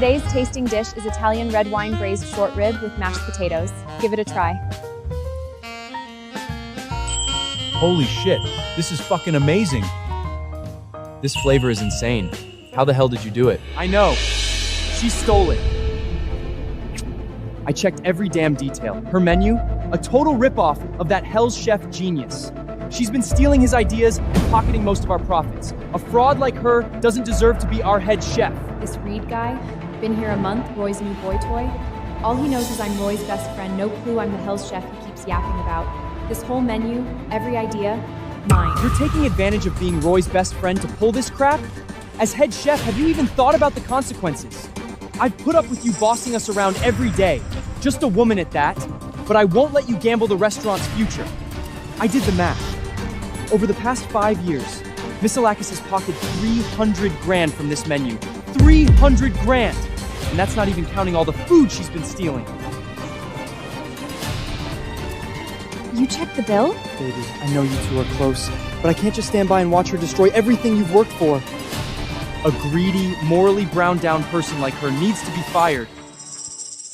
Today's tasting dish is Italian red wine braised short rib with mashed potatoes. Give it a try. Holy shit, this is fucking amazing. This flavor is insane. How the hell did you do it? I know. She stole it. I checked every damn detail. Her menu, a total ripoff of that Hell's Chef genius. She's been stealing his ideas and pocketing most of our profits. A fraud like her doesn't deserve to be our head chef. This Reed guy, been here a month, Roy's new boy toy. All he knows is I'm Roy's best friend, no clue I'm the Hell's Chef he keeps yapping about. This whole menu, every idea, mine. You're taking advantage of being Roy's best friend to pull this crap? As head chef, have you even thought about the consequences? I've put up with you bossing us around every day. Just a woman at that. But I won't let you gamble the restaurant's future. I did the math. Over the past 5 years, Miss Alakis has pocketed 300 grand from this menu. 300 grand! And that's not even counting all the food she's been stealing. You checked the bill? Baby, I know you two are close, but I can't just stand by and watch her destroy everything you've worked for. A greedy, morally browned down person like her needs to be fired.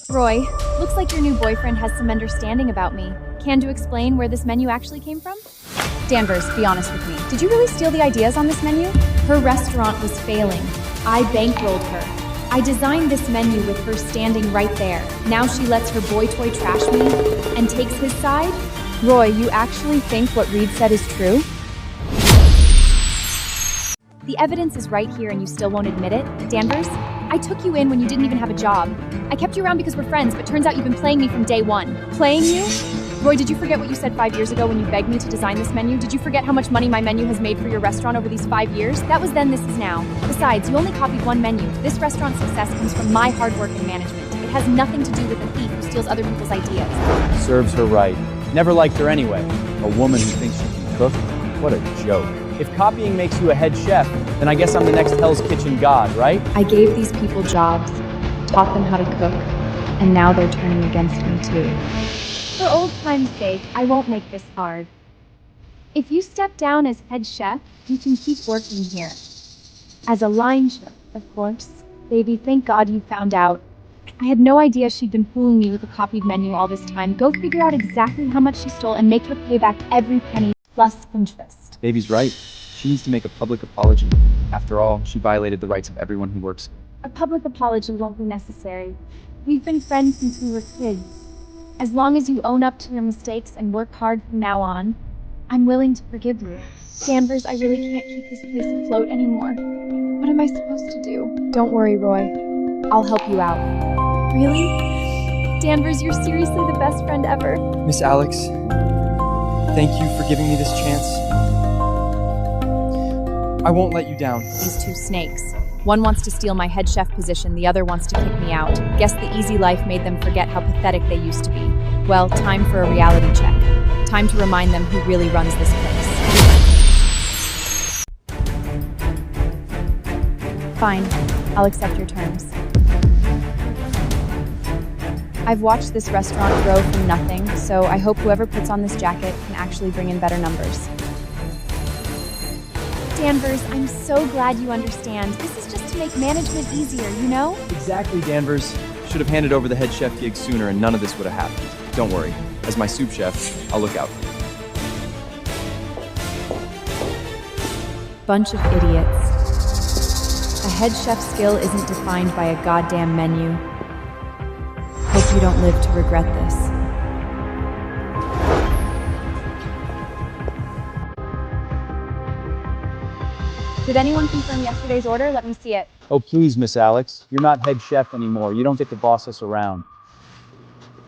Roy, looks like your new boyfriend has some understanding about me. Can you explain where this menu actually came from? Danvers, be honest with me. Did you really steal the ideas on this menu? Her restaurant was failing. I bankrolled her. I designed this menu with her standing right there. Now she lets her boy toy trash me and takes his side? Roy, you actually think what Reed said is true? The evidence is right here and you still won't admit it? Danvers, I took you in when you didn't even have a job. I kept you around because we're friends, but turns out you've been playing me from day one. Playing you? Roy, did you forget what you said 5 years ago when you begged me to design this menu? Did you forget how much money my menu has made for your restaurant over these 5 years? That was then, this is now. Besides, you only copied one menu. This restaurant's success comes from my hard work and management. It has nothing to do with a thief who steals other people's ideas. Serves her right. Never liked her anyway. A woman who thinks she can cook? What a joke. If copying makes you a head chef, then I guess I'm the next Hell's Kitchen god, right? I gave these people jobs, taught them how to cook, and now they're turning against me too. For old time's sake, I won't make this hard. If you step down as head chef, you can keep working here. As a line chef, of course. Baby, thank God you found out. I had no idea she'd been fooling me with a copied menu all this time. Go figure out exactly how much she stole and make her pay back every penny plus interest. Baby's right. She needs to make a public apology. After all, she violated the rights of everyone who works. A public apology won't be necessary. We've been friends since we were kids. As long as you own up to your mistakes and work hard from now on, I'm willing to forgive you. Danvers, I really can't keep this place afloat anymore. What am I supposed to do? Don't worry, Roy. I'll help you out. Really? Danvers, you're seriously the best friend ever. Miss Alex, thank you for giving me this chance. I won't let you down. These two snakes. One wants to steal my head chef position, the other wants to kick me out. Guess the easy life made them forget how pathetic they used to be. Well, time for a reality check. Time to remind them who really runs this place. Fine, I'll accept your terms. I've watched this restaurant grow from nothing, so I hope whoever puts on this jacket can actually bring in better numbers. Danvers, I'm so glad you understand. This is just to make management easier, you know? Exactly, Danvers. Should have handed over the head chef gig sooner and none of this would have happened. Don't worry. As my soup chef, I'll look out. Bunch of idiots. A head chef's skill isn't defined by a goddamn menu. Hope you don't live to regret this. Did anyone confirm yesterday's order? Let me see it. Oh, please, Miss Alex. You're not head chef anymore. You don't get to boss us around.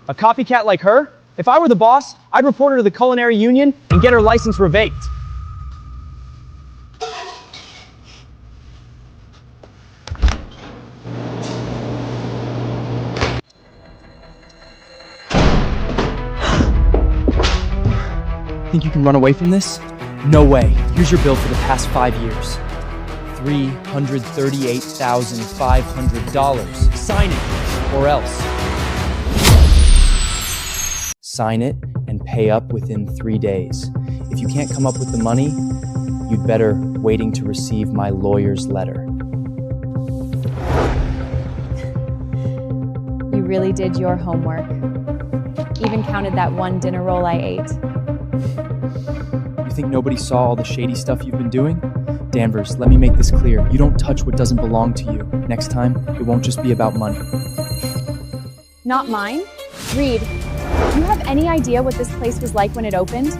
A copycat like her? If I were the boss, I'd report her to the Culinary Union and get her license revoked. Think you can run away from this? No way. Here's your bill for the past 5 years. $338,500. Sign it, or else. Sign it and pay up within 3 days. If you can't come up with the money, you'd better waiting to receive my lawyer's letter. really did your homework. Even counted that one dinner roll I ate. You think nobody saw all the shady stuff you've been doing? Danvers, let me make this clear. You don't touch what doesn't belong to you. Next time, it won't just be about money. Not mine? Reed, do you have any idea what this place was like when it opened?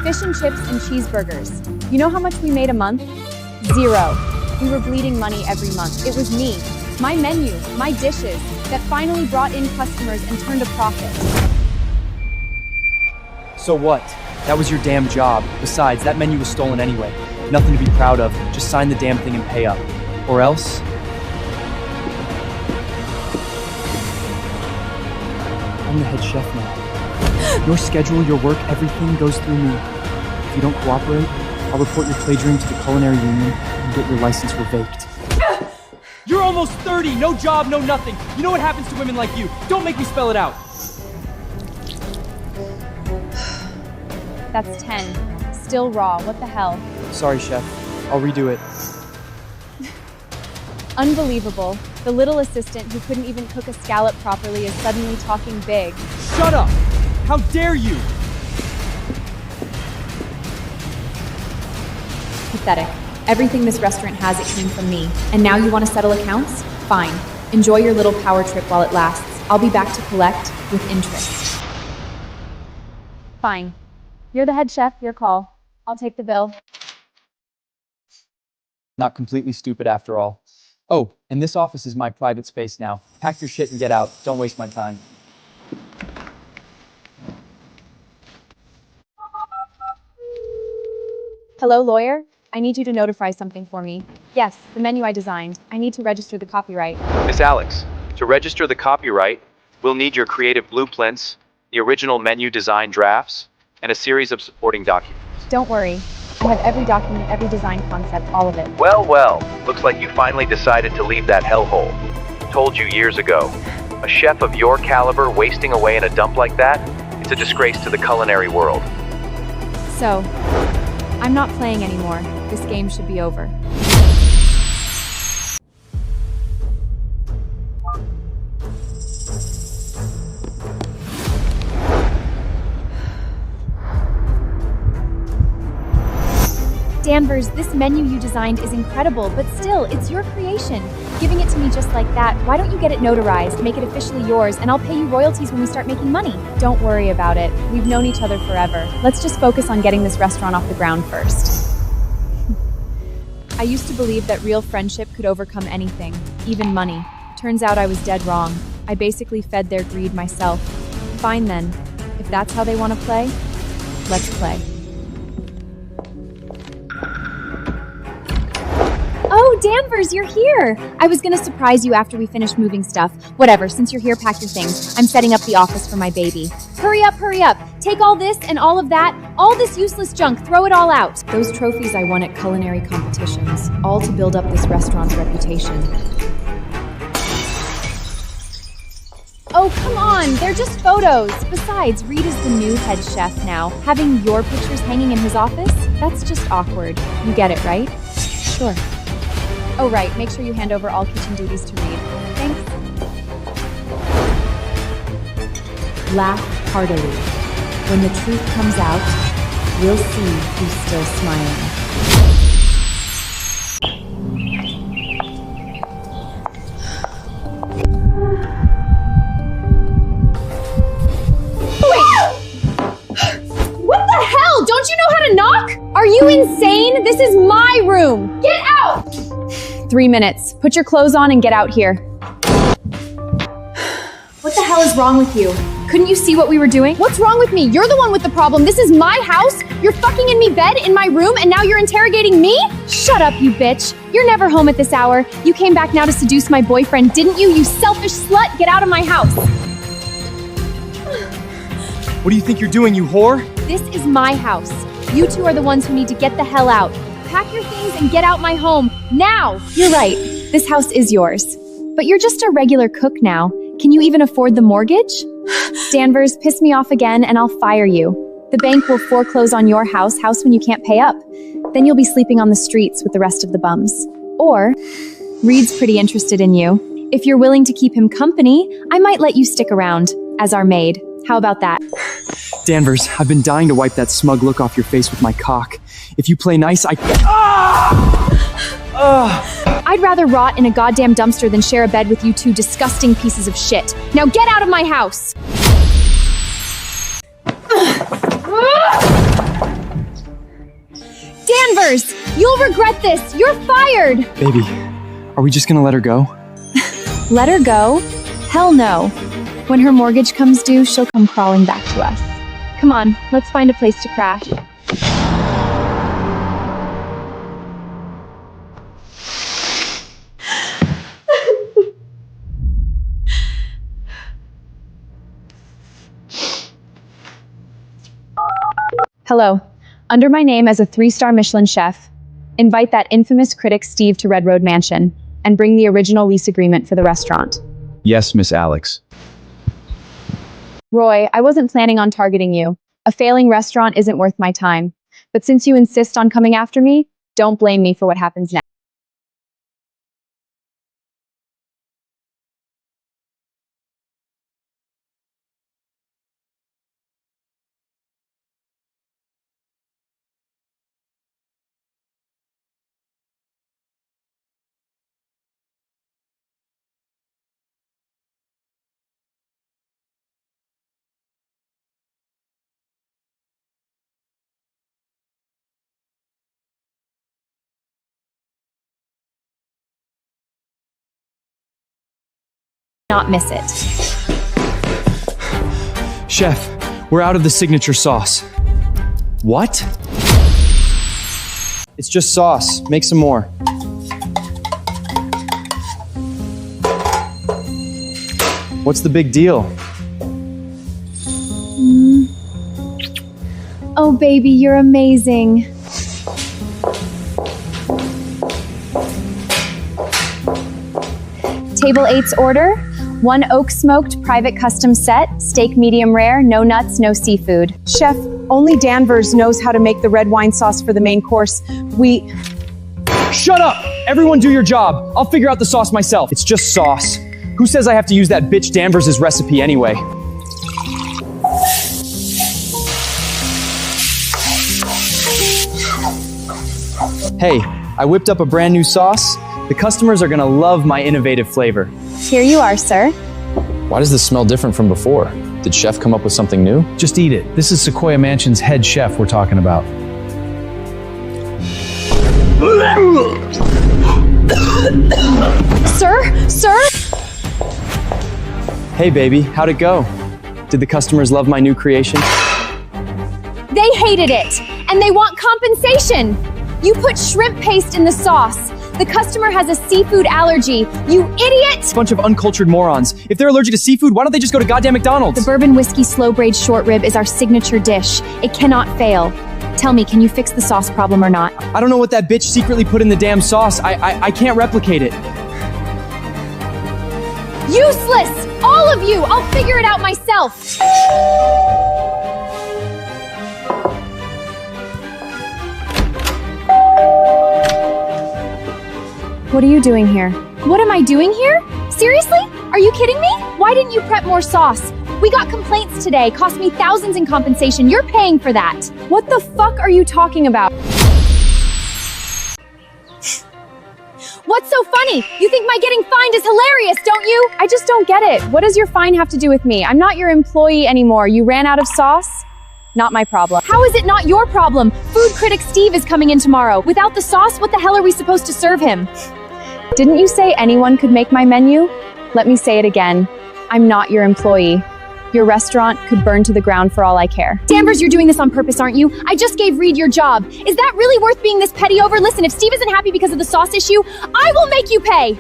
Fish and chips and cheeseburgers. You know how much we made a month? 0. We were bleeding money every month. It was me, my menu, my dishes, that finally brought in customers and turned a profit. So what? That was your damn job. Besides, that menu was stolen anyway. Nothing to be proud of. Just sign the damn thing and pay up. Or else... I'm the head chef now. Your schedule, your work, everything goes through me. If you don't cooperate, I'll report your plagiarism to the culinary union and get your license revoked. You're almost 30, no job, no nothing. You know what happens to women like you. Don't make me spell it out. That's 10. Still raw, what the hell? Sorry, chef. I'll redo it. Unbelievable. The little assistant who couldn't even cook a scallop properly is suddenly talking big. Shut up! How dare you! Pathetic. Everything this restaurant has, it came from me. And now you want to settle accounts? Fine. Enjoy your little power trip while it lasts. I'll be back to collect with interest. Fine. You're the head chef, your call. I'll take the bill. Not completely stupid after all. Oh, and this office is my private space now. Pack your shit and get out. Don't waste my time. Hello, lawyer? I need you to notify something for me. Yes, the menu I designed. I need to register the copyright. Miss Alex, to register the copyright, we'll need your creative blueprints, the original menu design drafts, and a series of supporting documents. Don't worry. I have every document, every design concept, all of it. Well, looks like you finally decided to leave that hellhole. Told you years ago. A chef of your caliber wasting away in a dump like that? It's a disgrace to the culinary world. So, I'm not playing anymore. This game should be over. Danvers, this menu you designed is incredible, but still, it's your creation. Giving it to me just like that, why don't you get it notarized, make it officially yours, and I'll pay you royalties when we start making money? Don't worry about it. We've known each other forever. Let's just focus on getting this restaurant off the ground first. I used to believe that real friendship could overcome anything, even money. Turns out I was dead wrong. I basically fed their greed myself. Fine then. If that's how they want to play, let's play. Oh, Danvers, you're here! I was gonna surprise you after we finish moving stuff. Whatever, since you're here, pack your things. I'm setting up the office for my baby. Hurry up, hurry up! Take all this and all of that, all this useless junk, throw it all out! Those trophies I won at culinary competitions, all to build up this restaurant's reputation. Oh, come on, they're just photos! Besides, Reed is the new head chef now. Having your pictures hanging in his office? That's just awkward. You get it, right? Sure. Oh, right. Make sure you hand over all kitchen duties to Reed. Thanks. Laugh heartily. When the truth comes out, we'll see who's still smiling. What the hell? Don't you know how to knock? Are you insane? This is my room. Get out! 3 minutes. Put your clothes on and get out here. What the hell is wrong with you? Couldn't you see what we were doing? What's wrong with me? You're the one with the problem. This is my house. You're fucking in me bed in my room and now you're interrogating me? Shut up, you bitch. You're never home at this hour. You came back now to seduce my boyfriend, didn't you? You selfish slut. Get out of my house. What do you think you're doing, you whore? This is my house. You two are the ones who need to get the hell out. Pack your things and get out my home, now! You're right, this house is yours. But you're just a regular cook now. Can you even afford the mortgage? Danvers, piss me off again and I'll fire you. The bank will foreclose on your house when you can't pay up. Then you'll be sleeping on the streets with the rest of the bums. Or, Reed's pretty interested in you. If you're willing to keep him company, I might let you stick around as our maid. How about that? Danvers, I've been dying to wipe that smug look off your face with my cock. If you play nice, I'd rather rot in a goddamn dumpster than share a bed with you two disgusting pieces of shit. Now get out of my house! Danvers! You'll regret this! You're fired! Baby, are we just gonna let her go? Let her go? Hell no. When her mortgage comes due, she'll come crawling back to us. Come on, let's find a place to crash. Hello. Under my name as a 3-star Michelin chef, invite that infamous critic Steve to Red Road Mansion and bring the original lease agreement for the restaurant. Yes, Miss Alex. Roy, I wasn't planning on targeting you. A failing restaurant isn't worth my time. But since you insist on coming after me, don't blame me for what happens next. Not miss it. Chef, we're out of the signature sauce. What? It's just sauce. Make some more. What's the big deal? Oh, baby, you're amazing. Table 8's order. 1 oak smoked private custom set, steak medium rare, no nuts, no seafood. Chef, only Danvers knows how to make the red wine sauce for the main course. Shut up! Everyone do your job. I'll figure out the sauce myself. It's just sauce. Who says I have to use that bitch Danvers' recipe anyway? Hey, I whipped up a brand new sauce. The customers are gonna love my innovative flavor. Here you are, sir. Why does this smell different from before? Did Chef come up with something new? Just eat it. This is Sequoia Mansion's head chef we're talking about. Sir? Sir? Hey baby, how'd it go? Did the customers love my new creation? They hated it, and they want compensation. You put shrimp paste in the sauce. The customer has a seafood allergy. You idiot! Bunch of uncultured morons. If they're allergic to seafood, why don't they just go to goddamn McDonald's? The bourbon whiskey slow braid short rib is our signature dish. It cannot fail. Tell me, can you fix the sauce problem or not? I don't know what that bitch secretly put in the damn sauce. I can't replicate it. Useless! All of you! I'll figure it out myself! What are you doing here? What am I doing here? Seriously? Are you kidding me? Why didn't you prep more sauce? We got complaints today, cost me thousands in compensation. You're paying for that. What the fuck are you talking about? What's so funny? You think my getting fined is hilarious, don't you? I just don't get it. What does your fine have to do with me? I'm not your employee anymore. You ran out of sauce? Not my problem. How is it not your problem? Food critic Steve is coming in tomorrow. Without the sauce, what the hell are we supposed to serve him? Didn't you say anyone could make my menu? Let me say it again. I'm not your employee. Your restaurant could burn to the ground for all I care. Danvers, you're doing this on purpose, aren't you? I just gave Reed your job. Is that really worth being this petty over? Listen, if Steve isn't happy because of the sauce issue, I will make you pay!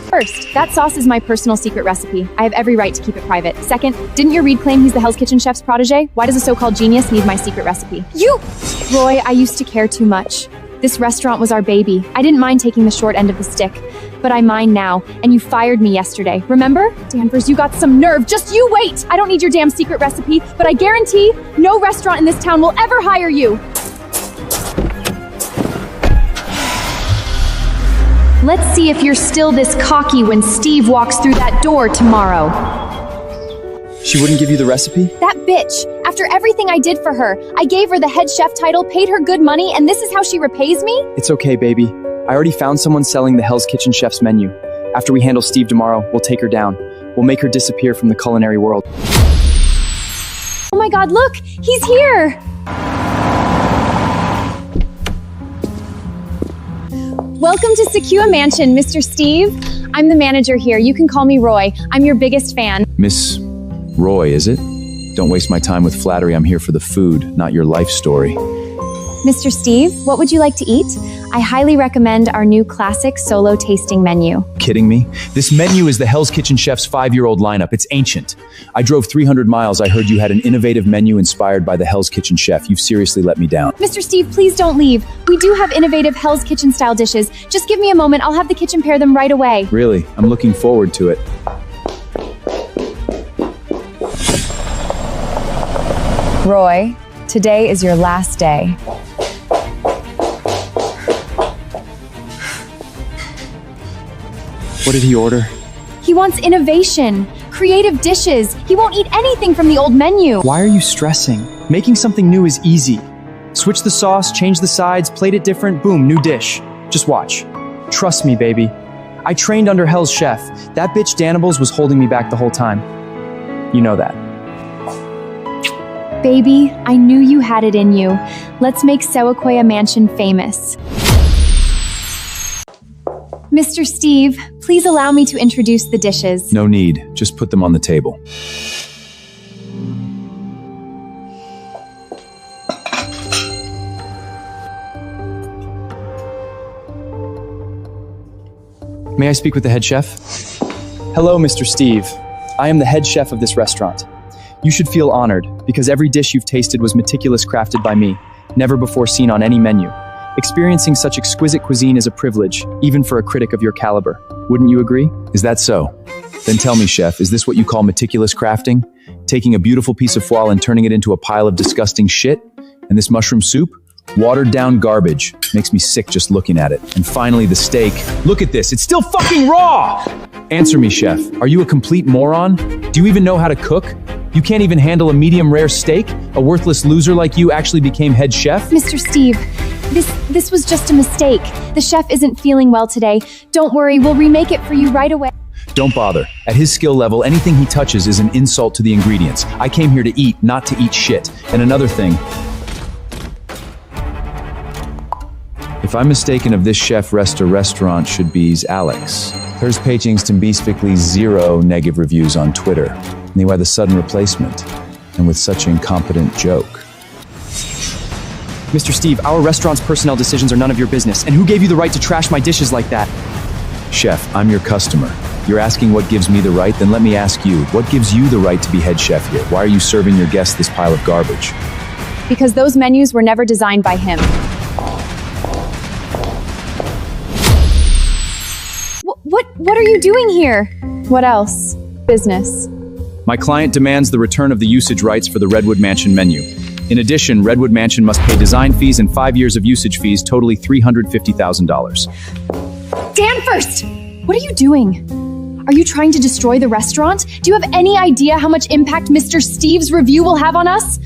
First, that sauce is my personal secret recipe. I have every right to keep it private. Second, didn't your Reed claim he's the Hell's Kitchen chef's protege? Why does a so-called genius need my secret recipe? Roy, I used to care too much. This restaurant was our baby. I didn't mind taking the short end of the stick, but I mind now, and you fired me yesterday. Remember? Danvers, you got some nerve. Just you wait! I don't need your damn secret recipe, but I guarantee no restaurant in this town will ever hire you. Let's see if you're still this cocky when Steve walks through that door tomorrow. She wouldn't give you the recipe? That bitch! After everything I did for her, I gave her the head chef title, paid her good money, and this is how she repays me? It's okay, baby. I already found someone selling the Hell's Kitchen chef's menu. After we handle Steve tomorrow, we'll take her down. We'll make her disappear from the culinary world. Oh my god, look! He's here! Welcome to Secure Mansion, Mr. Steve. I'm the manager here. You can call me Roy. I'm your biggest fan. Miss Roy, is it? Don't waste my time with flattery. I'm here for the food, not your life story. Mr. Steve, what would you like to eat? I highly recommend our new classic solo tasting menu. Kidding me? This menu is the Hell's Kitchen chef's 5-year-old lineup. It's ancient. I drove 300 miles. I heard you had an innovative menu inspired by the Hell's Kitchen chef. You've seriously let me down. Mr. Steve, please don't leave. We do have innovative Hell's Kitchen style dishes. Just give me a moment. I'll have the kitchen pair them right away. Really? I'm looking forward to it. Roy, today is your last day. What did he order? He wants innovation, creative dishes. He won't eat anything from the old menu. Why are you stressing? Making something new is easy. Switch the sauce, change the sides, plate it different, boom, new dish. Just watch. Trust me, baby. I trained under Hell's chef. That bitch Danibles was holding me back the whole time. You know that. Baby, I knew you had it in you. Let's make Sequoia Mansion famous. Mr. Steve, please allow me to introduce the dishes. No need. Just put them on the table. May I speak with the head chef? Hello, Mr. Steve. I am the head chef of this restaurant. You should feel honored, because every dish you've tasted was meticulous crafted by me, never before seen on any menu. Experiencing such exquisite cuisine is a privilege, even for a critic of your caliber. Wouldn't you agree? Is that so? Then tell me, chef, is this what you call meticulous crafting? Taking a beautiful piece of foie and turning it into a pile of disgusting shit? And this mushroom soup? Watered down garbage. Makes me sick just looking at it. And finally, the steak. Look at this, it's still fucking raw! Answer me, chef. Are you a complete moron? Do you even know how to cook? You can't even handle a medium rare steak? A worthless loser like you actually became head chef? Mr. Steve, this was just a mistake. The chef isn't feeling well today. Don't worry, we'll remake it for you right away. Don't bother. At his skill level, anything he touches is an insult to the ingredients. I came here to eat, not to eat shit. And another thing, if I'm mistaken of this chef restaurant should be Alex. Hers pagings to basically 0 negative reviews on Twitter. And they were the sudden replacement. And with such an incompetent joke. Mr. Steve, our restaurant's personnel decisions are none of your business. And who gave you the right to trash my dishes like that? Chef, I'm your customer. You're asking what gives me the right? Then let me ask you, what gives you the right to be head chef here? Why are you serving your guests this pile of garbage? Because those menus were never designed by him. What are you doing here? What else? Business. My client demands the return of the usage rights for the Redwood Mansion menu. In addition, Redwood Mansion must pay design fees and 5 years of usage fees, totally $350,000. Danvers! What are you doing? Are you trying to destroy the restaurant? Do you have any idea how much impact Mr. Steve's review will have on us?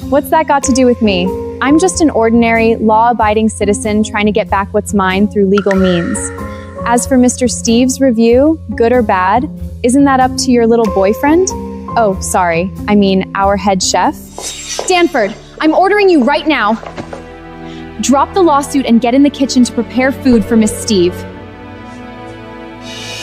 What's that got to do with me? I'm just an ordinary, law-abiding citizen trying to get back what's mine through legal means. As for Mr. Steve's review, good or bad, isn't that up to your little boyfriend? Oh, sorry. I mean, our head chef? Stanford, I'm ordering you right now. Drop the lawsuit and get in the kitchen to prepare food for Miss Steve.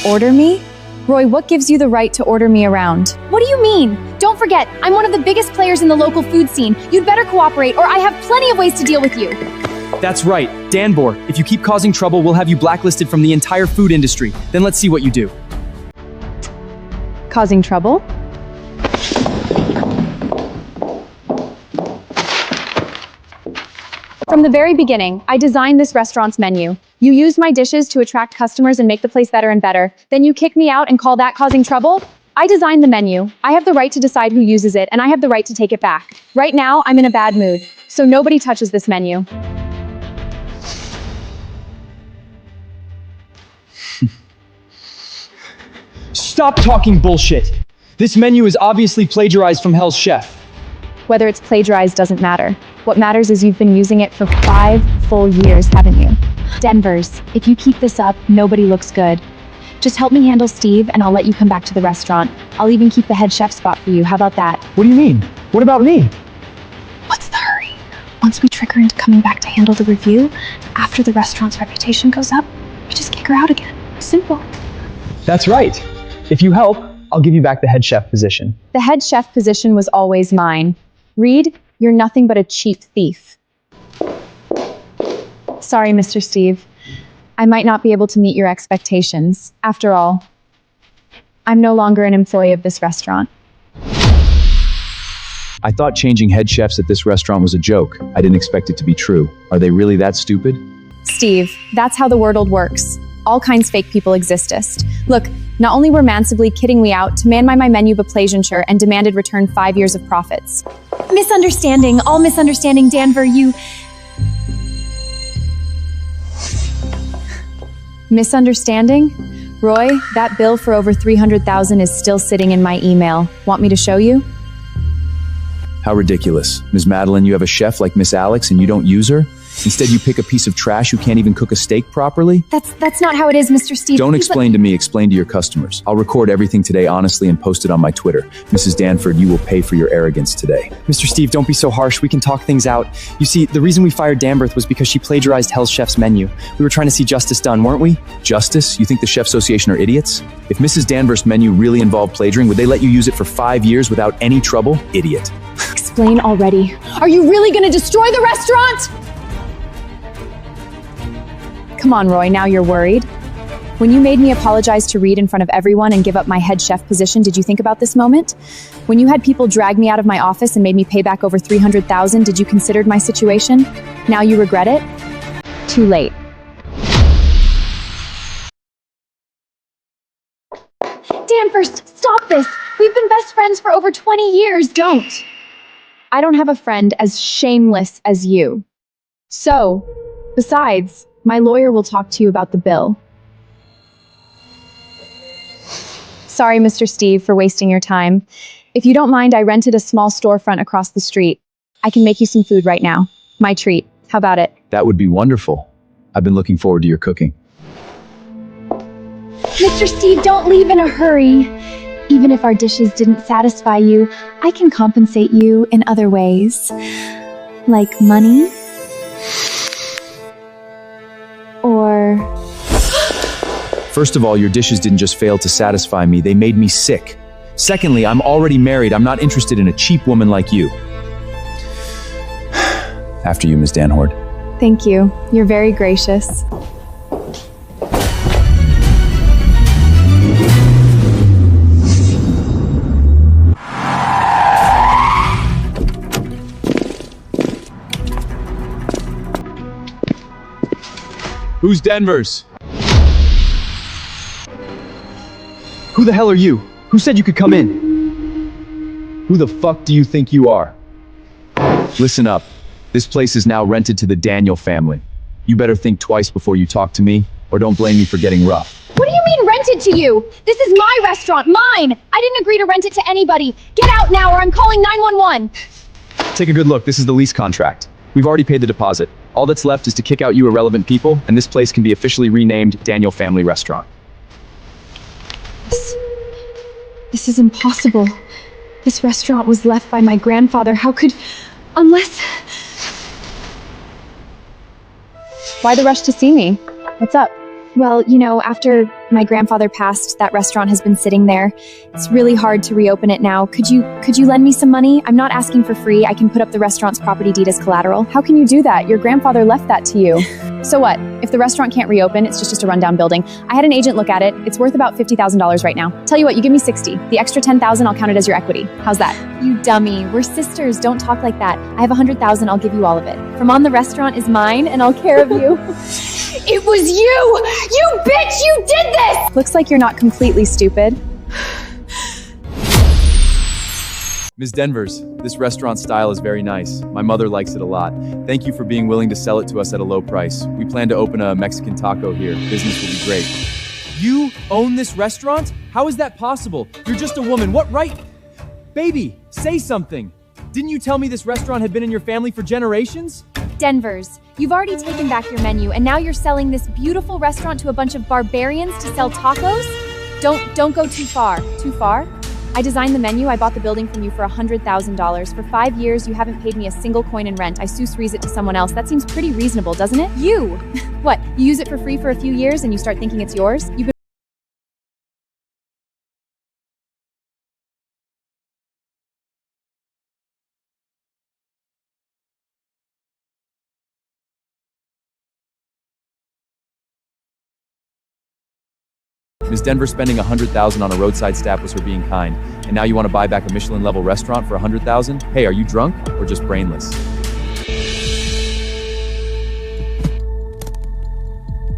Order me? Roy, what gives you the right to order me around? What do you mean? Don't forget, I'm one of the biggest players in the local food scene. You'd better cooperate, or I have plenty of ways to deal with you. That's right, Danbor. If you keep causing trouble, we'll have you blacklisted from the entire food industry. Then let's see what you do. Causing trouble? From the very beginning, I designed this restaurant's menu. You used my dishes to attract customers and make the place better and better. Then you kick me out and call that causing trouble? I designed the menu. I have the right to decide who uses it, and I have the right to take it back. Right now, I'm in a bad mood, so nobody touches this menu. Stop talking bullshit! This menu is obviously plagiarized from Hell's Chef. Whether it's plagiarized doesn't matter. What matters is you've been using it for 5 full years, haven't you? Denvers, if you keep this up, nobody looks good. Just help me handle Steve and I'll let you come back to the restaurant. I'll even keep the head chef spot for you. How about that? What do you mean? What about me? What's the hurry? Once we trick her into coming back to handle the review, after the restaurant's reputation goes up, we just kick her out again. Simple. That's right. If you help, I'll give you back the head chef position. The head chef position was always mine. Reed, you're nothing but a cheap thief. Sorry, Mr. Steve. I might not be able to meet your expectations. After all, I'm no longer an employee of this restaurant. I thought changing head chefs at this restaurant was a joke. I didn't expect it to be true. Are they really that stupid? Steve, that's how the world works. All kinds fake people existest. Look, not only were mansively kidding me out to man my menu beplagiature and demanded return 5 years of profits. Misunderstanding, all misunderstanding, Danver, you... Misunderstanding? Roy, that bill for over $300,000 is still sitting in my email. Want me to show you? How ridiculous. Ms. Madeline, you have a chef like Miss Alex and you don't use her? Instead, you pick a piece of trash who can't even cook a steak properly? That's not how it is, Mr. Steve. Don't explain to me, explain to your customers. I'll record everything today honestly and post it on my Twitter. Mrs. Danford, you will pay for your arrogance today. Mr. Steve, don't be so harsh. We can talk things out. You see, the reason we fired Danberth was because she plagiarized Hell's Chef's menu. We were trying to see justice done, weren't we? Justice? You think the Chef Association are idiots? If Mrs. Danvers' menu really involved plagiaring, would they let you use it for 5 years without any trouble? Idiot. Explain already. Are you really going to destroy the restaurant? Come on, Roy, now you're worried. When you made me apologize to Reed in front of everyone and give up my head chef position, did you think about this moment? When you had people drag me out of my office and made me pay back over $300,000, did you consider my situation? Now you regret it? Too late. Danvers, stop this! We've been best friends for over 20 years. Don't! I don't have a friend as shameless as you. So, besides, my lawyer will talk to you about the bill. Sorry, Mr. Steve, for wasting your time. If you don't mind, I rented a small storefront across the street. I can make you some food right now. My treat. How about it? That would be wonderful. I've been looking forward to your cooking. Mr. Steve, don't leave in a hurry. Even if our dishes didn't satisfy you, I can compensate you in other ways. Like money. Or... First of all, your dishes didn't just fail to satisfy me, they made me sick. Secondly, I'm already married. I'm not interested in a cheap woman like you. After you, Ms. Danhord. Thank you. You're very gracious. Who's Denvers? Who the hell are you? Who said you could come in? Who the fuck do you think you are? Listen up. This place is now rented to the Daniel family. You better think twice before you talk to me, or don't blame me for getting rough. What do you mean rented to you? This is my restaurant, mine! I didn't agree to rent it to anybody. Get out now or I'm calling 911. Take a good look. This is the lease contract. We've already paid the deposit. All that's left is to kick out you irrelevant people, and this place can be officially renamed Daniel Family Restaurant. This is impossible. This restaurant was left by my grandfather. How could... Unless... Why the rush to see me? What's up? Well, after my grandfather passed, that restaurant has been sitting there. It's really hard to reopen it now. Could you lend me some money? I'm not asking for free. I can put up the restaurant's property deed as collateral. How can you do that? Your grandfather left that to you. So what? If the restaurant can't reopen, it's just a rundown building. I had an agent look at it. It's worth about $50,000 right now. Tell you what, you give me 60. The extra 10,000, I'll count it as your equity. How's that? You dummy. We're sisters. Don't talk like that. I have 100,000. I'll give you all of it. From on, the restaurant is mine, and I'll care of you. It was you! You bitch! You did this! Looks like you're not completely stupid. Ms. Denvers, this restaurant style is very nice. My mother likes it a lot. Thank you for being willing to sell it to us at a low price. We plan to open a Mexican taco here. Business will be great. You own this restaurant? How is that possible? You're just a woman. What right? Baby, say something. Didn't you tell me this restaurant had been in your family for generations? Denver's, you've already taken back your menu and now you're selling this beautiful restaurant to a bunch of barbarians to sell tacos? Don't go too far. Too far? I designed the menu, I bought the building from you for $100,000. For 5 years, you haven't paid me a single coin in rent. I sous-reese it to someone else. That seems pretty reasonable, doesn't it? You! What, you use it for free for a few years and you start thinking it's yours? You've been Ms. Denver spending $100,000 on a roadside staff was her being kind, and now you want to buy back a Michelin-level restaurant for $100,000? Hey, are you drunk or just brainless?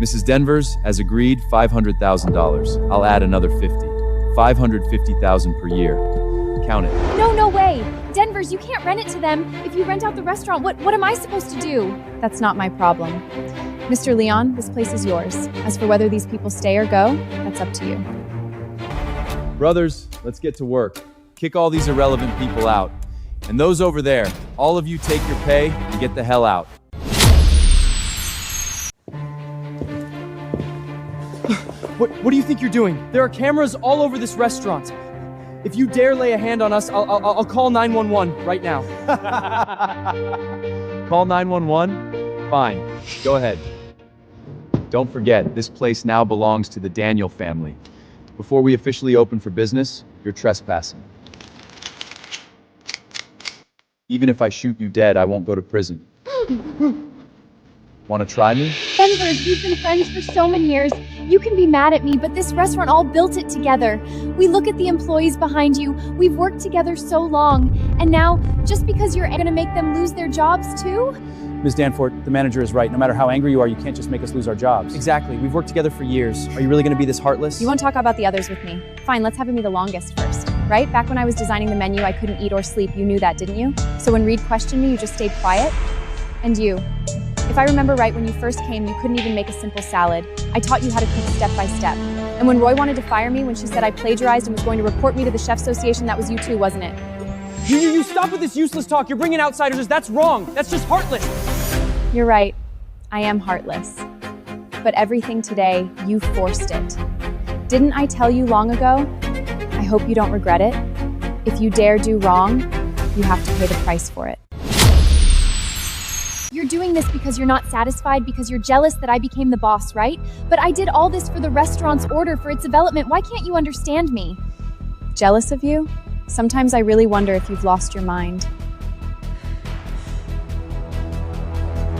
Mrs. Denver's, as agreed, $500,000. I'll add another 50. $550,000 per year. Count it. No way! Denver's, you can't rent it to them. If you rent out the restaurant, what am I supposed to do? That's not my problem. Mr. Leon, this place is yours. As for whether these people stay or go, that's up to you. Brothers, let's get to work. Kick all these irrelevant people out. And those over there, all of you take your pay and get the hell out. What do you think you're doing? There are cameras all over this restaurant. If you dare lay a hand on us, I'll call 911 right now. Call 911? Fine, go ahead. Don't forget, this place now belongs to the Daniel family. Before we officially open for business, you're trespassing. Even if I shoot you dead, I won't go to prison. Want to try me? Denver's, we've been friends for so many years. You can be mad at me, but this restaurant all built it together. We look at the employees behind you. We've worked together so long. And now, just because you're gonna make them lose their jobs too? Ms. Danforth, the manager is right. No matter how angry you are, you can't just make us lose our jobs. Exactly. We've worked together for years. Are you really going to be this heartless? You won't talk about the others with me. Fine, let's have him be the longest first. Right? Back when I was designing the menu, I couldn't eat or sleep. You knew that, didn't you? So when Reed questioned me, you just stayed quiet? And you. If I remember right, when you first came, you couldn't even make a simple salad. I taught you how to cook step by step. And when Roy wanted to fire me, when she said I plagiarized and was going to report me to the Chef Association, that was you too, wasn't it? You stop with this useless talk. You're bringing outsiders. That's wrong. That's just heartless. You're right. I am heartless. But everything today, you forced it. Didn't I tell you long ago? I hope you don't regret it. If you dare do wrong, you have to pay the price for it. You're doing this because you're not satisfied, because you're jealous that I became the boss, right? But I did all this for the restaurant's order, for its development. Why can't you understand me? Jealous of you? Sometimes I really wonder if you've lost your mind.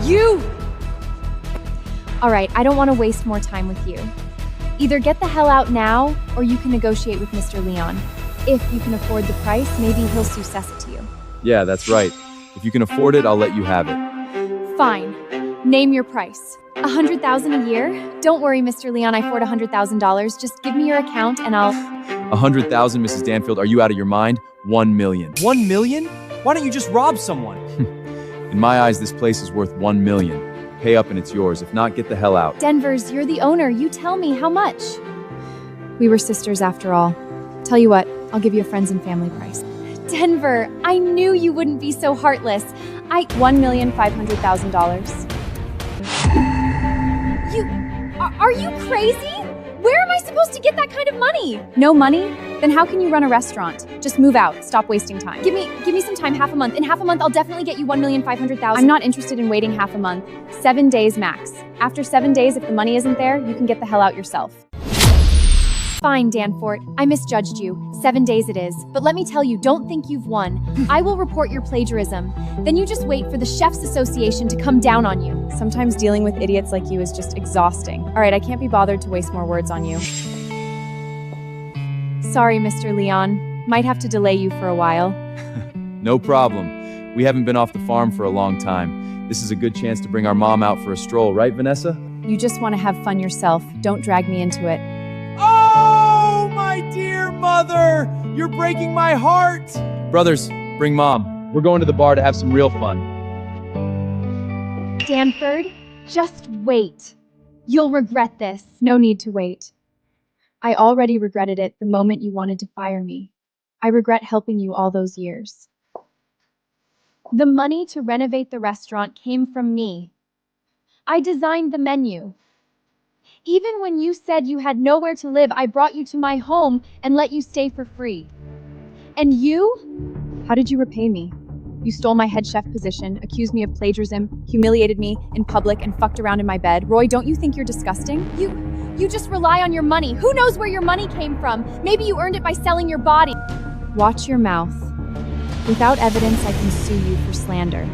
You! All right, I don't want to waste more time with you. Either get the hell out now, or you can negotiate with Mr. Leon. If you can afford the price, maybe he'll success it to you. Yeah, that's right. If you can afford it, I'll let you have it. Fine. Name your price. $100,000 a year? Don't worry, Mr. Leon, I afford $100,000. Just give me your account and I'll... 100,000, Mrs. Danfield, are you out of your mind? 1 million. 1 million? Why don't you just rob someone? In my eyes, this place is worth 1 million. Pay up and it's yours. If not, get the hell out. Denver's, you're the owner. You tell me, how much? We were sisters after all. Tell you what, I'll give you a friends and family price. Denver, I knew you wouldn't be so heartless. $1,500,000. Are you crazy? Where am I supposed to get that kind of money? No money? Then how can you run a restaurant? Just move out. Stop wasting time. Give me some time, half a month. In half a month, I'll definitely get you $1,500,000. I'm not interested in waiting half a month. 7 days max. After 7 days, if the money isn't there, you can get the hell out yourself. Fine, Danforth. I misjudged you. 7 days it is. But let me tell you, don't think you've won. I will report your plagiarism. Then you just wait for the Chefs Association to come down on you. Sometimes dealing with idiots like you is just exhausting. All right, I can't be bothered to waste more words on you. Sorry, Mr. Leon. Might have to delay you for a while. No problem. We haven't been off the farm for a long time. This is a good chance to bring our mom out for a stroll, right, Vanessa? You just want to have fun yourself. Don't drag me into it. Oh, my dear mother! You're breaking my heart! Brothers, bring mom. We're going to the bar to have some real fun. Danford, just wait. You'll regret this. No need to wait. I already regretted it the moment you wanted to fire me. I regret helping you all those years. The money to renovate the restaurant came from me. I designed the menu. Even when you said you had nowhere to live, I brought you to my home and let you stay for free. And you? How did you repay me? You stole my head chef position, accused me of plagiarism, humiliated me in public, and fucked around in my bed. Roy, don't you think you're disgusting? You just rely on your money. Who knows where your money came from? Maybe you earned it by selling your body. Watch your mouth. Without evidence, I can sue you for slander.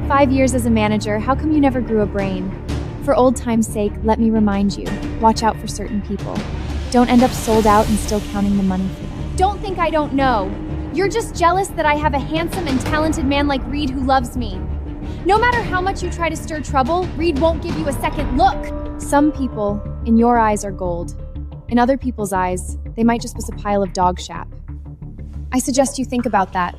5 years as a manager, how come you never grew a brain? For old time's sake, let me remind you, watch out for certain people. Don't end up sold out and still counting the money for them. Don't think I don't know. You're just jealous that I have a handsome and talented man like Reed who loves me. No matter how much you try to stir trouble, Reed won't give you a second look. Some people, in your eyes, are gold. In other people's eyes, they might just be a pile of dog shap. I suggest you think about that.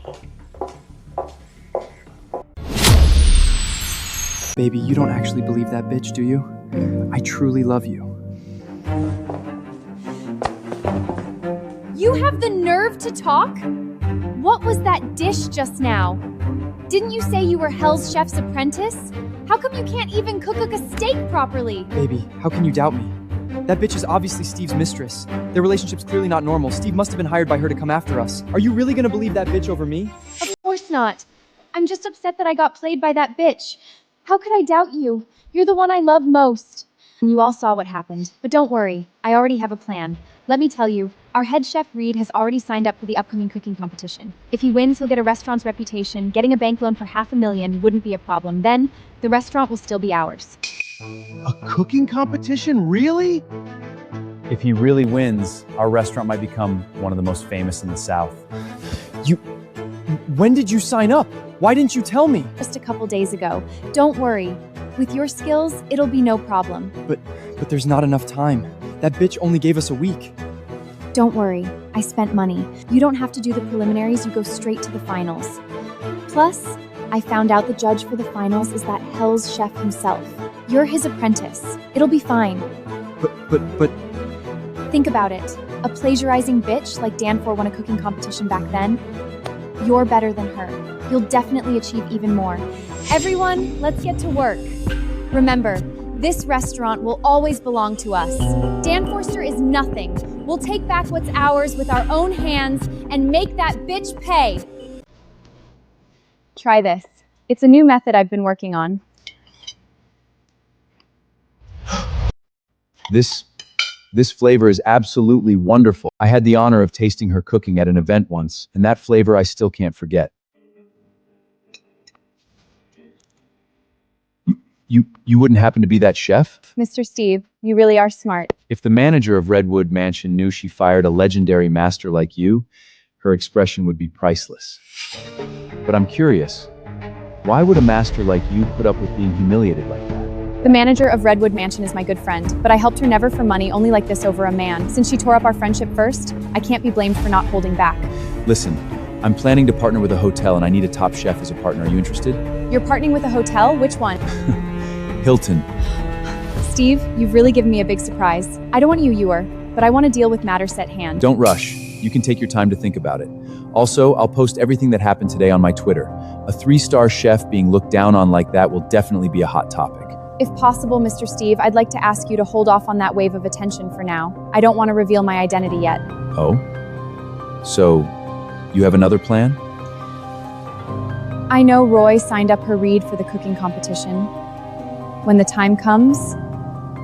Baby, you don't actually believe that bitch, do you? I truly love you. You have the nerve to talk? What was that dish just now? Didn't you say you were Hell's Chef's apprentice? How come you can't even cook a steak properly? Baby, how can you doubt me? That bitch is obviously Steve's mistress. Their relationship's clearly not normal. Steve must have been hired by her to come after us. Are you really gonna believe that bitch over me? Of course not. I'm just upset that I got played by that bitch. How could I doubt you? You're the one I love most. You all saw what happened, but don't worry. I already have a plan. Let me tell you, our head chef Reed has already signed up for the upcoming cooking competition. If he wins, he'll get a restaurant's reputation. Getting a bank loan for $500,000 wouldn't be a problem. Then, the restaurant will still be ours. A cooking competition? Really? If he really wins, our restaurant might become one of the most famous in the South. When did you sign up? Why didn't you tell me? Just a couple days ago. Don't worry. With your skills, it'll be no problem. But there's not enough time. That bitch only gave us a week. Don't worry. I spent money. You don't have to do the preliminaries, you go straight to the finals. Plus, I found out the judge for the finals is that Hell's Chef himself. You're his apprentice. It'll be fine. But... Think about it. A plagiarizing bitch like Danfor won a cooking competition back then. You're better than her. You'll definitely achieve even more. Everyone, let's get to work. Remember, this restaurant will always belong to us. Dan Forster is nothing. We'll take back what's ours with our own hands and make that bitch pay. Try this. It's a new method I've been working on. This flavor is absolutely wonderful. I had the honor of tasting her cooking at an event once, and that flavor I still can't forget. You wouldn't happen to be that chef? Mr. Steve, you really are smart. If the manager of Redwood Mansion knew she fired a legendary master like you, her expression would be priceless. But I'm curious, why would a master like you put up with being humiliated like that? The manager of Redwood Mansion is my good friend, but I helped her never for money, only like this over a man. Since she tore up our friendship first, I can't be blamed for not holding back. Listen, I'm planning to partner with a hotel and I need a top chef as a partner. Are you interested? You're partnering with a hotel? Which one? Hilton. Steve, you've really given me a big surprise. I don't want to you, but I want to deal with matters at hand. Don't rush. You can take your time to think about it. Also, I'll post everything that happened today on my Twitter. A 3-star chef being looked down on like that will definitely be a hot topic. If possible, Mr. Steve, I'd like to ask you to hold off on that wave of attention for now. I don't want to reveal my identity yet. Oh? So, you have another plan? I know Roy signed up her Reed for the cooking competition. When the time comes,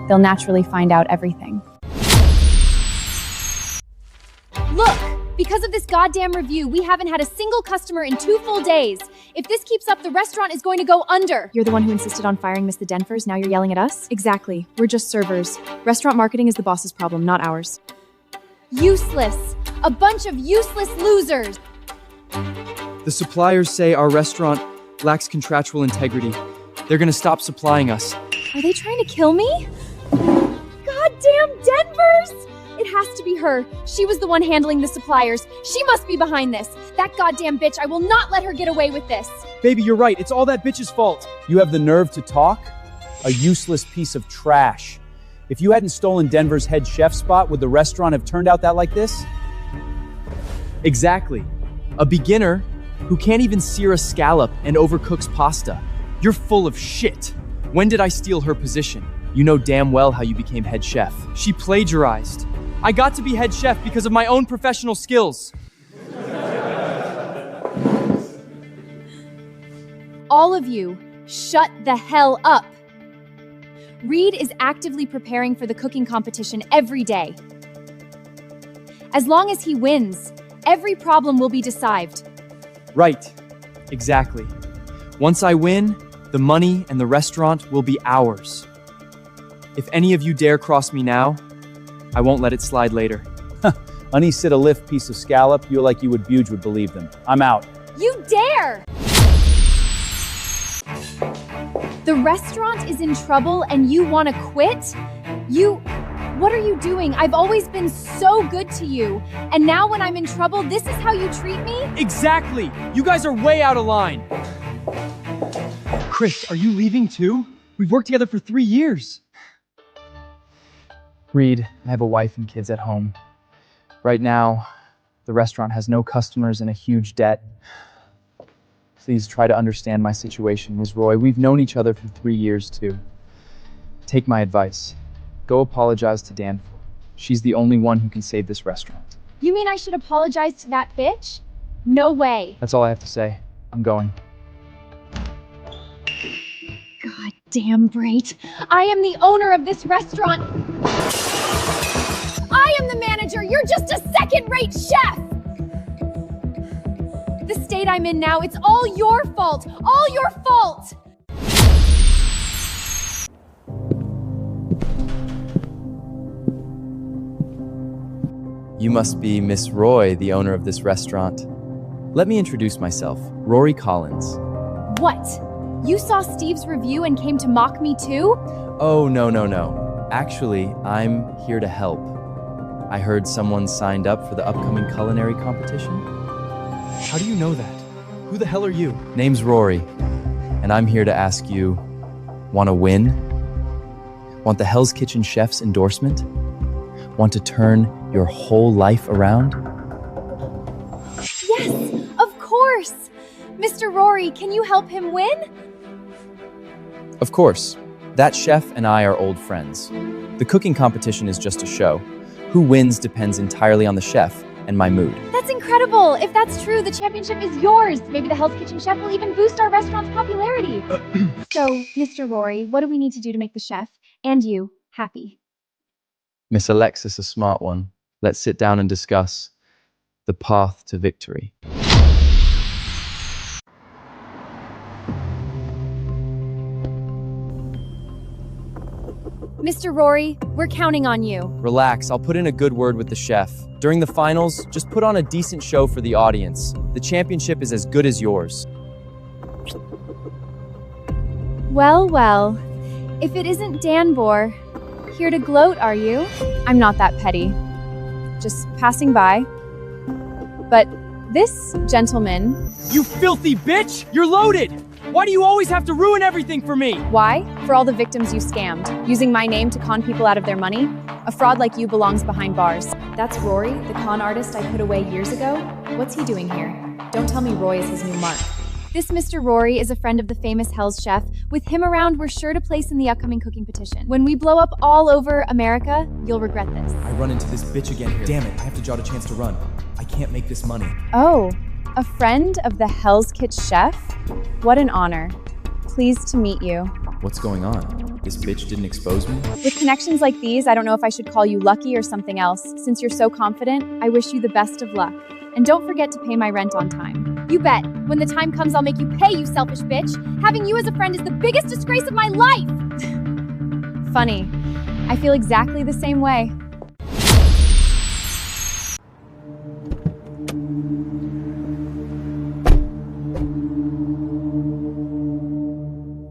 they'll naturally find out everything. Look! Because of this goddamn review, we haven't had a single customer in 2 full days. If this keeps up, the restaurant is going to go under. You're the one who insisted on firing Miss the Denvers, now you're yelling at us? Exactly. We're just servers. Restaurant marketing is the boss's problem, not ours. Useless. A bunch of useless losers. The suppliers say our restaurant lacks contractual integrity. They're gonna stop supplying us. Are they trying to kill me? Goddamn Denvers! It has to be her. She was the one handling the suppliers. She must be behind this. That goddamn bitch, I will not let her get away with this. Baby, you're right. It's all that bitch's fault. You have the nerve to talk? A useless piece of trash. If you hadn't stolen Denver's head chef spot, would the restaurant have turned out that like this? Exactly. A beginner who can't even sear a scallop and overcooks pasta. You're full of shit. When did I steal her position? You know damn well how you became head chef. She plagiarized. I got to be head chef because of my own professional skills. All of you, shut the hell up. Reed is actively preparing for the cooking competition every day. As long as he wins, every problem will be decided. Right. Exactly. Once I win, the money and the restaurant will be ours. If any of you dare cross me now, I won't let it slide later. Sit a lift piece of scallop, you like you would believe them. I'm out. You dare! The restaurant is in trouble and you want to quit? What are you doing? I've always been so good to you. And now when I'm in trouble, this is how you treat me? Exactly! You guys are way out of line. Chris, are you leaving too? We've worked together for 3 years. Reed, I have a wife and kids at home. Right now, the restaurant has no customers and a huge debt. Please try to understand my situation, Ms. Roy. We've known each other for 3 years, too. Take my advice. Go apologize to Danforth. She's the only one who can save this restaurant. You mean I should apologize to that bitch? No way. That's all I have to say. I'm going. God damn, Brait. I am the owner of this restaurant. I am the manager. You're just a second-rate chef. The state I'm in now, it's all your fault. All your fault. You must be Miss Roy, the owner of this restaurant. Let me introduce myself, Rory Collins. What? You saw Steve's review and came to mock me too? Oh, no. Actually, I'm here to help. I heard someone signed up for the upcoming culinary competition. How do you know that? Who the hell are you? Name's Rory, and I'm here to ask you, want to win? Want the Hell's Kitchen chef's endorsement? Want to turn your whole life around? Yes, of course. Mr. Rory, can you help him win? Of course. That chef and I are old friends. The cooking competition is just a show. Who wins depends entirely on the chef and my mood. That's incredible. If that's true, the championship is yours. Maybe the Hell's Kitchen chef will even boost our restaurant's popularity. So, Mr. Rory, what do we need to do to make the chef and you happy? Miss Alexis, a smart one. Let's sit down and discuss the path to victory. Mr. Rory, we're counting on you. Relax, I'll put in a good word with the chef. During the finals, just put on a decent show for the audience. The championship is as good as yours. Well, if it isn't Danbor, here to gloat, are you? I'm not that petty. Just passing by. But this gentleman... You filthy bitch! You're loaded! Why do you always have to ruin everything for me? Why? For all the victims you scammed, using my name to con people out of their money? A fraud like you belongs behind bars. That's Rory, the con artist I put away years ago? What's he doing here? Don't tell me Roy is his new mark. This Mr. Rory is a friend of the famous Hell's Chef. With him around, we're sure to place in the upcoming cooking petition. When we blow up all over America, you'll regret this. I run into this bitch again here. Damn it, I have to jot a chance to run. I can't make this money. Oh, a friend of the Hell's Kitchen chef? What an honor. Pleased to meet you. What's going on? This bitch didn't expose me? With connections like these, I don't know if I should call you lucky or something else. Since you're so confident, I wish you the best of luck. And don't forget to pay my rent on time. You bet. When the time comes, I'll make you pay, you selfish bitch. Having you as a friend is the biggest disgrace of my life! Funny. I feel exactly the same way.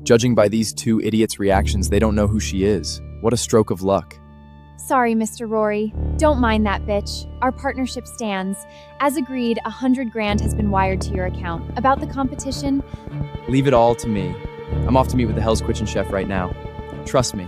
Judging by these two idiots' reactions, they don't know who she is. What a stroke of luck. Sorry, Mr. Rory. Don't mind that bitch. Our partnership stands. As agreed, 100 grand has been wired to your account. About the competition, Leave it all to me. I'm off to meet with the Hell's Kitchen chef right now. Trust me.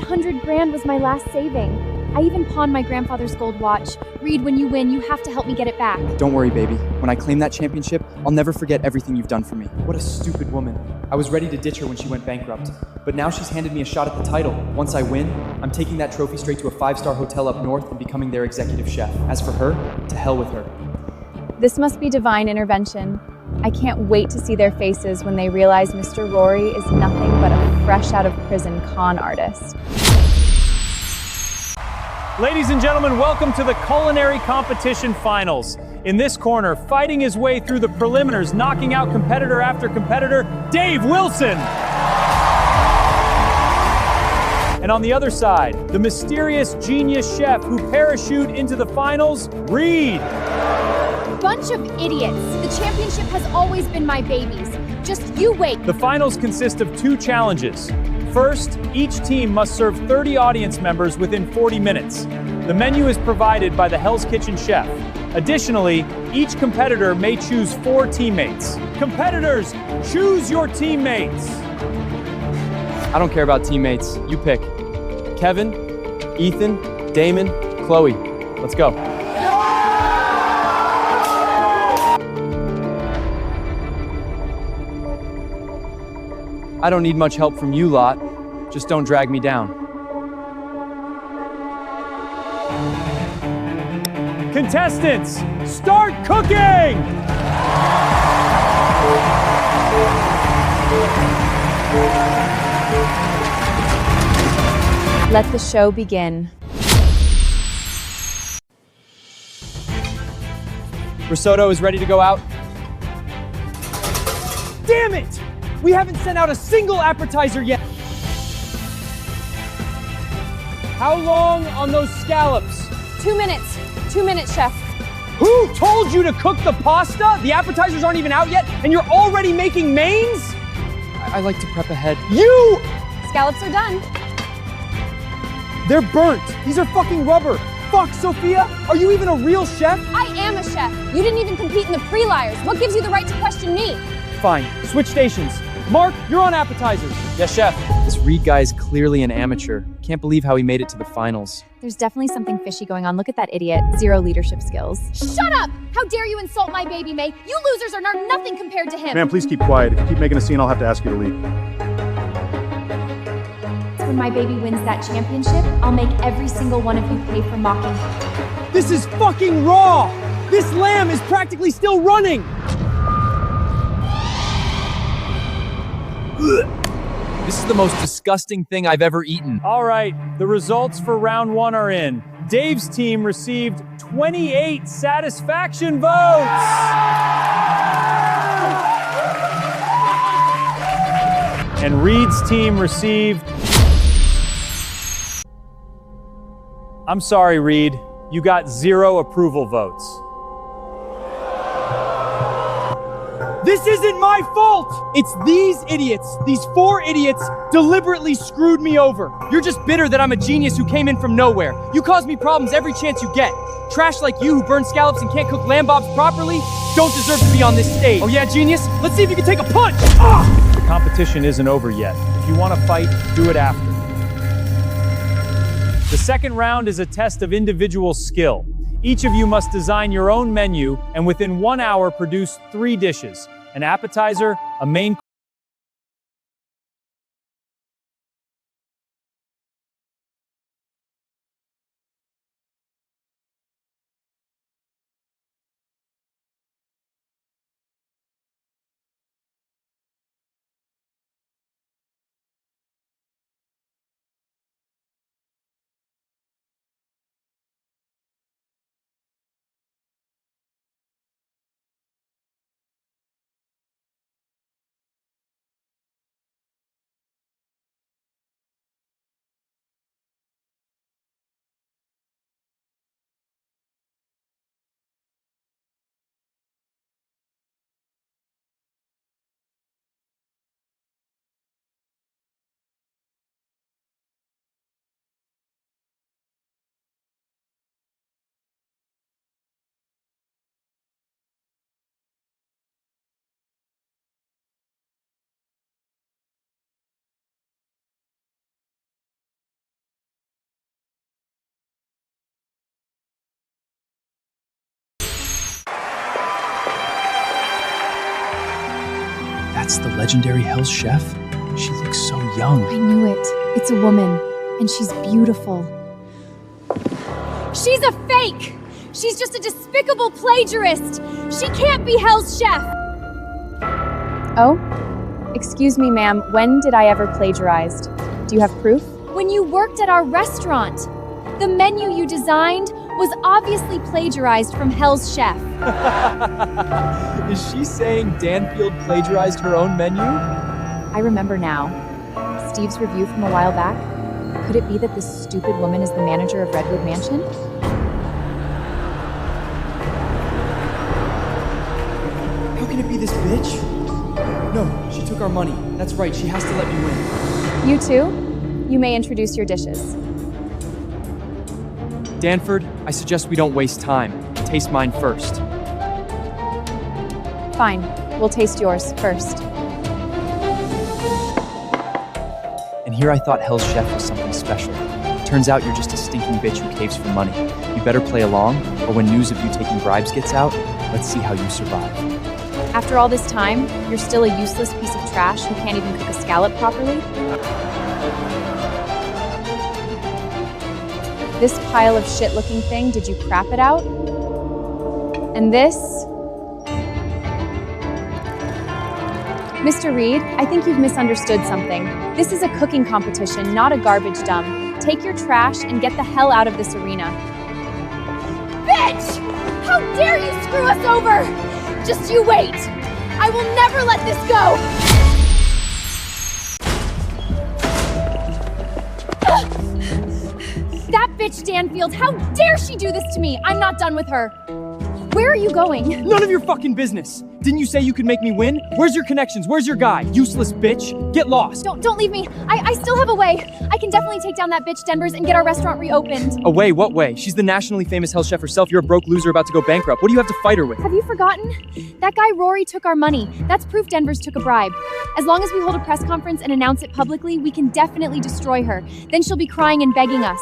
That 100 grand was my last saving. I even pawned my grandfather's gold watch. Reed, when you win, you have to help me get it back. Don't worry, baby. When I claim that championship, I'll never forget everything you've done for me. What a stupid woman. I was ready to ditch her when she went bankrupt. But now she's handed me a shot at the title. Once I win, I'm taking that trophy straight to a 5-star hotel up north and becoming their executive chef. As for her, to hell with her. This must be divine intervention. I can't wait to see their faces when they realize Mr. Rory is nothing but a fresh out of prison con artist. Ladies and gentlemen, welcome to the culinary competition finals. In this corner, fighting his way through the preliminaries, knocking out competitor after competitor, Dave Wilson. And on the other side, the mysterious genius chef who parachuted into the finals, Reed. Bunch of idiots. The championship has always been my baby's. Just you wait. The finals consist of 2 challenges. First, each team must serve 30 audience members within 40 minutes. The menu is provided by the Hell's Kitchen chef. Additionally, each competitor may choose 4 teammates. Competitors, choose your teammates. I don't care about teammates. You pick. Kevin, Ethan, Damon, Chloe. Let's go. I don't need much help from you lot. Just don't drag me down. Contestants, start cooking! Let the show begin. Risotto is ready to go out. Damn it! We haven't sent out a single appetizer yet. How long on those scallops? 2 minutes. 2 minutes, chef. Who told you to cook the pasta? The appetizers aren't even out yet, and you're already making mains? I like to prep ahead. You! Scallops are done. They're burnt. These are fucking rubber. Fuck, Sophia, are you even a real chef? I am a chef. You didn't even compete in the pre-liars. What gives you the right to question me? Fine, switch stations. Mark, you're on appetizers. Yes, chef. This Reed guy is clearly an amateur. Can't believe how he made it to the finals. There's definitely something fishy going on. Look at that idiot. 0 leadership skills. Shut up! How dare you insult my baby, May? You losers are nothing compared to him. Ma'am, please keep quiet. If you keep making a scene, I'll have to ask you to leave. When my baby wins that championship, I'll make every single one of you pay for mocking him. This is fucking raw! This lamb is practically still running! This is the most disgusting thing I've ever eaten. All right, the results for round 1 are in. Dave's team received 28 satisfaction votes! And Reed's team received... I'm sorry, Reed. You got 0 approval votes. This isn't my fault! It's these idiots, these 4 idiots, deliberately screwed me over. You're just bitter that I'm a genius who came in from nowhere. You cause me problems every chance you get. Trash like you who burn scallops and can't cook lamb bobs properly don't deserve to be on this stage. Oh yeah, genius? Let's see if you can take a punch! Ah! The competition isn't over yet. If you want to fight, do it after. The second round is a test of individual skill. Each of you must design your own menu and within 1 hour produce 3 dishes: an appetizer, a main It's the legendary Hell's Chef? She looks so young. I knew it. It's a woman, and she's beautiful. She's a fake! She's just a despicable plagiarist! She can't be Hell's Chef! Oh? Excuse me, ma'am, when did I ever plagiarized? Do you have proof? When you worked at our restaurant, the menu you designed was obviously plagiarized from Hell's Chef. Is she saying Danfield plagiarized her own menu? I remember now. Steve's review from a while back. Could it be that this stupid woman is the manager of Redwood Mansion? How can it be this bitch? No, she took our money. That's right, she has to let me win. You too? You may introduce your dishes. Danford, I suggest we don't waste time. Taste mine first. Fine, we'll taste yours first. And here I thought Hell's Chef was something special. Turns out you're just a stinking bitch who caves for money. You better play along, or when news of you taking bribes gets out, let's see how you survive. After all this time, you're still a useless piece of trash who can't even cook a scallop properly? This pile of shit-looking thing, did you crap it out? And this? Mr. Reed, I think you've misunderstood something. This is a cooking competition, not a garbage dump. Take your trash and get the hell out of this arena. Bitch! How dare you screw us over! Just you wait! I will never let this go! That bitch Danfield, how dare she do this to me? I'm not done with her. Where are you going? None of your fucking business! Didn't you say you could make me win? Where's your connections? Where's your guy? Useless bitch! Get lost! Don't leave me. I still have a way. I can definitely take down that bitch Denvers and get our restaurant reopened. A way? What way? She's the nationally famous Hell Chef herself. You're a broke loser about to go bankrupt. What do you have to fight her with? Have you forgotten? That guy Rory took our money. That's proof Denvers took a bribe. As long as we hold a press conference and announce it publicly, we can definitely destroy her. Then she'll be crying and begging us.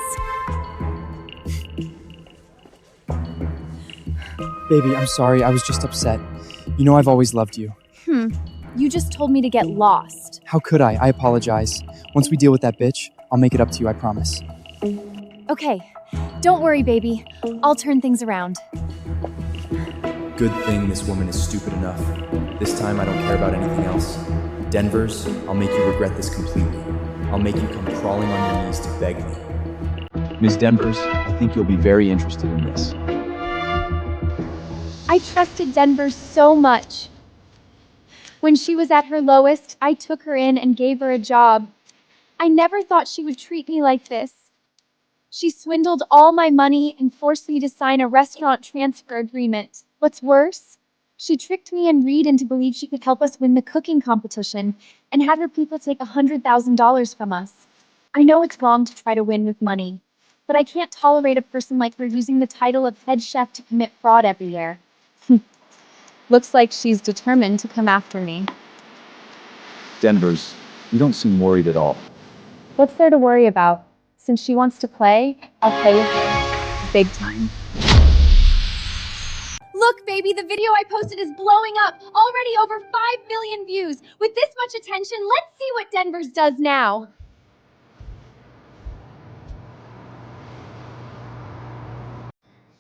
Baby, I'm sorry. I was just upset. You know I've always loved you. You just told me to get lost. How could I? I apologize. Once we deal with that bitch, I'll make it up to you, I promise. Okay, don't worry, baby. I'll turn things around. Good thing this woman is stupid enough. This time I don't care about anything else. Denvers, I'll make you regret this completely. I'll make you come crawling on your knees to beg me. Ms. Denvers, I think you'll be very interested in this. I trusted Denver so much. When she was at her lowest, I took her in and gave her a job. I never thought she would treat me like this. She swindled all my money and forced me to sign a restaurant transfer agreement. What's worse, she tricked me and Reed into believing she could help us win the cooking competition and had her people take $100,000 from us. I know it's wrong to try to win with money, but I can't tolerate a person like her using the title of head chef to commit fraud everywhere. Looks like she's determined to come after me. Denvers, you don't seem worried at all. What's there to worry about? Since she wants to play, I'll play with her. Big time. Look, baby, the video I posted is blowing up. Already over 5 million views. With this much attention, let's see what Denvers does now.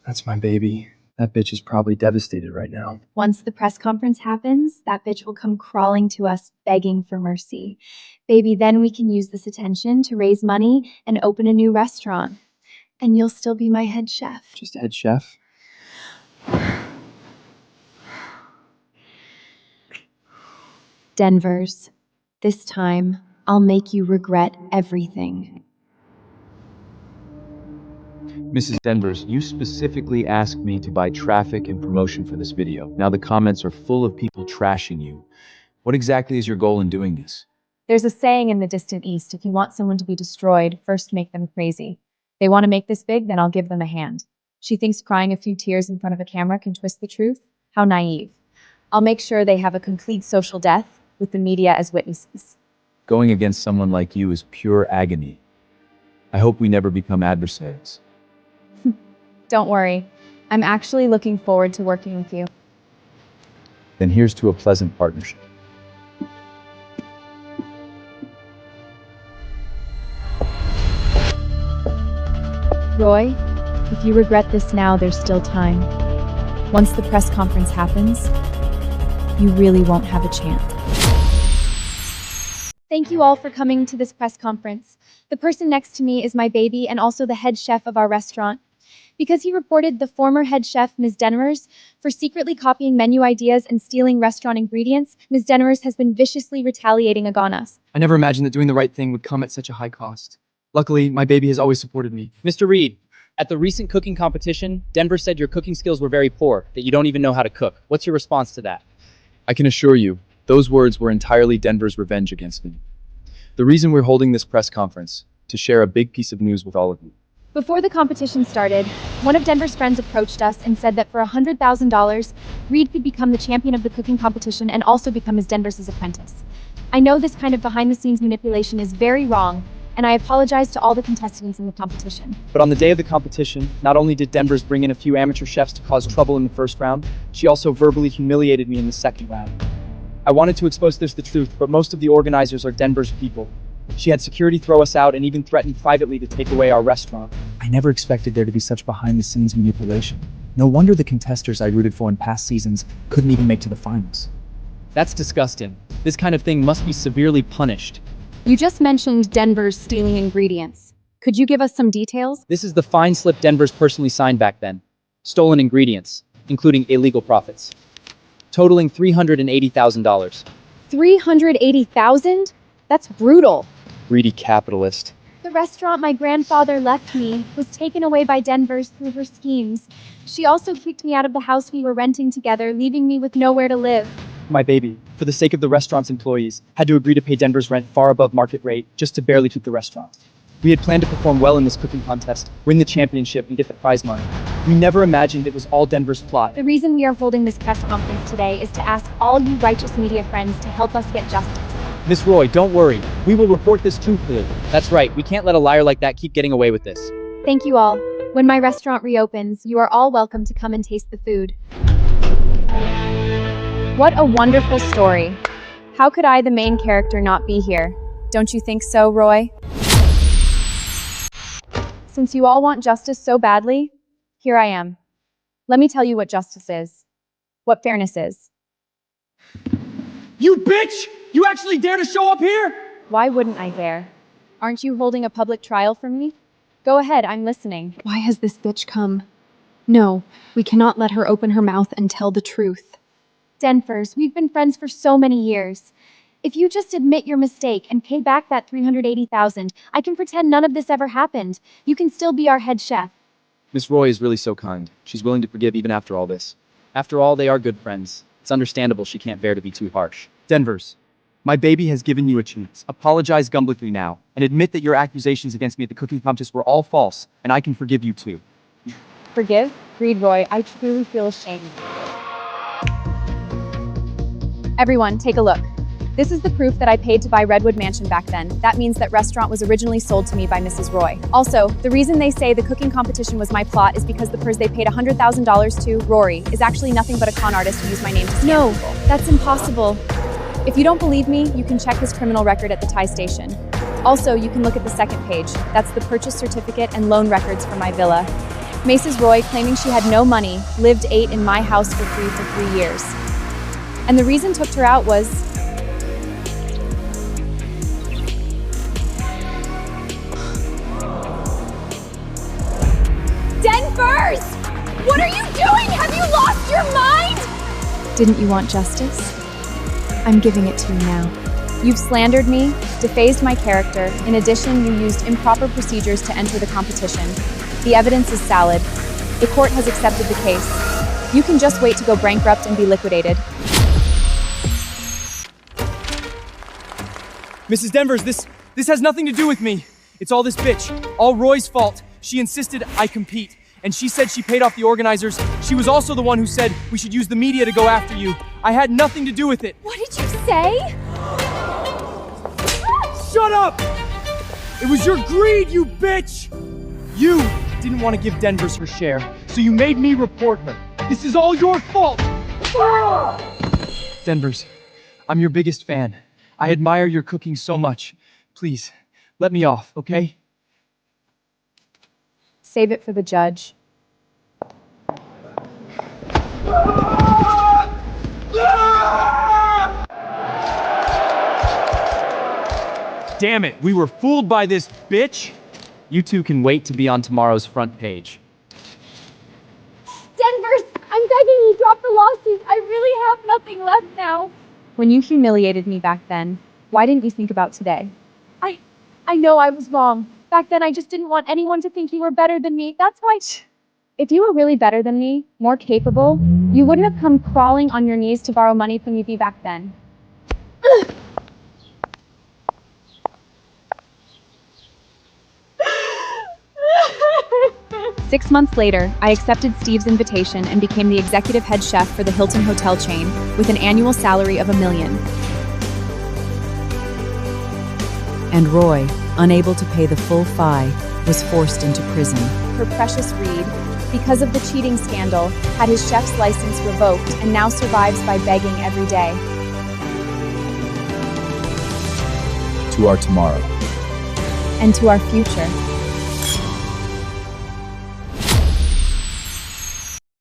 That's my baby. That bitch is probably devastated right now. Once the press conference happens, that bitch will come crawling to us begging for mercy. Baby, then we can use this attention to raise money and open a new restaurant. And you'll still be my head chef. Just head chef? Denvers, this time I'll make you regret everything. Mrs. Denvers, you specifically asked me to buy traffic and promotion for this video. Now the comments are full of people trashing you. What exactly is your goal in doing this? There's a saying in the distant East, if you want someone to be destroyed, first make them crazy. They want to make this big, then I'll give them a hand. She thinks crying a few tears in front of a camera can twist the truth? How naive. I'll make sure they have a complete social death with the media as witnesses. Going against someone like you is pure agony. I hope we never become adversaries. Don't worry. I'm actually looking forward to working with you. Then here's to a pleasant partnership. Roy, if you regret this now, there's still time. Once the press conference happens, you really won't have a chance. Thank you all for coming to this press conference. The person next to me is my baby and also the head chef of our restaurant. Because he reported the former head chef, Ms. Denmers, for secretly copying menu ideas and stealing restaurant ingredients, Ms. Denmers has been viciously retaliating against us. I never imagined that doing the right thing would come at such a high cost. Luckily, my baby has always supported me. Mr. Reed, at the recent cooking competition, Denver said your cooking skills were very poor, that you don't even know how to cook. What's your response to that? I can assure you, those words were entirely Denver's revenge against me. The reason we're holding this press conference, to share a big piece of news with all of you. Before the competition started, one of Denver's friends approached us and said that for $100,000, Reed could become the champion of the cooking competition and also become Ms. Denver's apprentice. I know this kind of behind-the-scenes manipulation is very wrong, and I apologize to all the contestants in the competition. But on the day of the competition, not only did Denver's bring in a few amateur chefs to cause trouble in the first round, she also verbally humiliated me in the second round. I wanted to expose the truth, but most of the organizers are Denver's people. She had security throw us out and even threatened privately to take away our restaurant. I never expected there to be such behind-the-scenes manipulation. No wonder the contestants I rooted for in past seasons couldn't even make to the finals. That's disgusting. This kind of thing must be severely punished. You just mentioned Denver's stealing ingredients. Could you give us some details? This is the fine slip Denver's personally signed back then. Stolen ingredients, including illegal profits, totaling $380,000. $380,000? That's brutal. Greedy capitalist. The restaurant my grandfather left me was taken away by Denver's through her schemes. She also kicked me out of the house we were renting together, leaving me with nowhere to live. My baby, for the sake of the restaurant's employees, had to agree to pay Denver's rent far above market rate just to barely keep the restaurant. We had planned to perform well in this cooking contest, win the championship, and get the prize money. We never imagined it was all Denver's plot. The reason we are holding this press conference today is to ask all you righteous media friends to help us get justice. Miss Roy, don't worry. We will report this truthfully. That's right. We can't let a liar like that keep getting away with this. Thank you all. When my restaurant reopens, you are all welcome to come and taste the food. What a wonderful story. How could I, the main character, not be here? Don't you think so, Roy? Since you all want justice so badly, here I am. Let me tell you what justice is. What fairness is. You bitch! You actually dare to show up here? Why wouldn't I dare? Aren't you holding a public trial for me? Go ahead, I'm listening. Why has this bitch come? No, we cannot let her open her mouth and tell the truth. Denvers, we've been friends for so many years. If you just admit your mistake and pay back that $380,000, I can pretend none of this ever happened. You can still be our head chef. Miss Roy is really so kind. She's willing to forgive even after all this. After all, they are good friends. It's understandable she can't bear to be too harsh. Denvers, my baby has given you a chance. Apologize publicly now, and admit that your accusations against me at the cooking contest were all false, and I can forgive you too. Forgive? Reed Roy, I truly feel ashamed. Everyone, take a look. This is the proof that I paid to buy Redwood Mansion back then. That means that restaurant was originally sold to me by Mrs. Roy. Also, the reason they say the cooking competition was my plot is because the person they paid $100,000 to, Rory, is actually nothing but a con artist who used my name to scam people. That's impossible. If you don't believe me, you can check his criminal record at the Thai station. Also, you can look at the second page. That's the purchase certificate and loan records for my villa. Mrs. Roy, claiming she had no money, ate in my house for free for 3 years. And the reason took her out was Denvers! What are you doing? Have you lost your mind? Didn't you want justice? I'm giving it to you now. You've slandered me, defaced my character. In addition, you used improper procedures to enter the competition. The evidence is solid. The court has accepted the case. You can just wait to go bankrupt and be liquidated. Mrs. Denvers, this has nothing to do with me. It's all this bitch. All Roy's fault. She insisted I compete. And she said she paid off the organizers. She was also the one who said we should use the media to go after you. I had nothing to do with it. What did you say? Shut up! It was your greed, you bitch! You didn't want to give Denvers her share, so you made me report her. This is all your fault! Denvers, I'm your biggest fan. I admire your cooking so much. Please, let me off, okay? Save it for the judge. Damn it, we were fooled by this bitch. You two can wait to be on tomorrow's front page. Denver, I'm begging you, drop the lawsuit. I really have nothing left now. When you humiliated me back then, why didn't you think about today? I know I was wrong. Back then, I just didn't want anyone to think you were better than me. That's why. If you were really better than me, more capable, you wouldn't have come crawling on your knees to borrow money from me back then. 6 months later, I accepted Steve's invitation and became the executive head chef for the Hilton hotel chain with an annual salary of $1 million. And Roy, unable to pay the full fine, was forced into prison. Her precious Reed, because of the cheating scandal, had his chef's license revoked and now survives by begging every day. To our tomorrow. And to our future.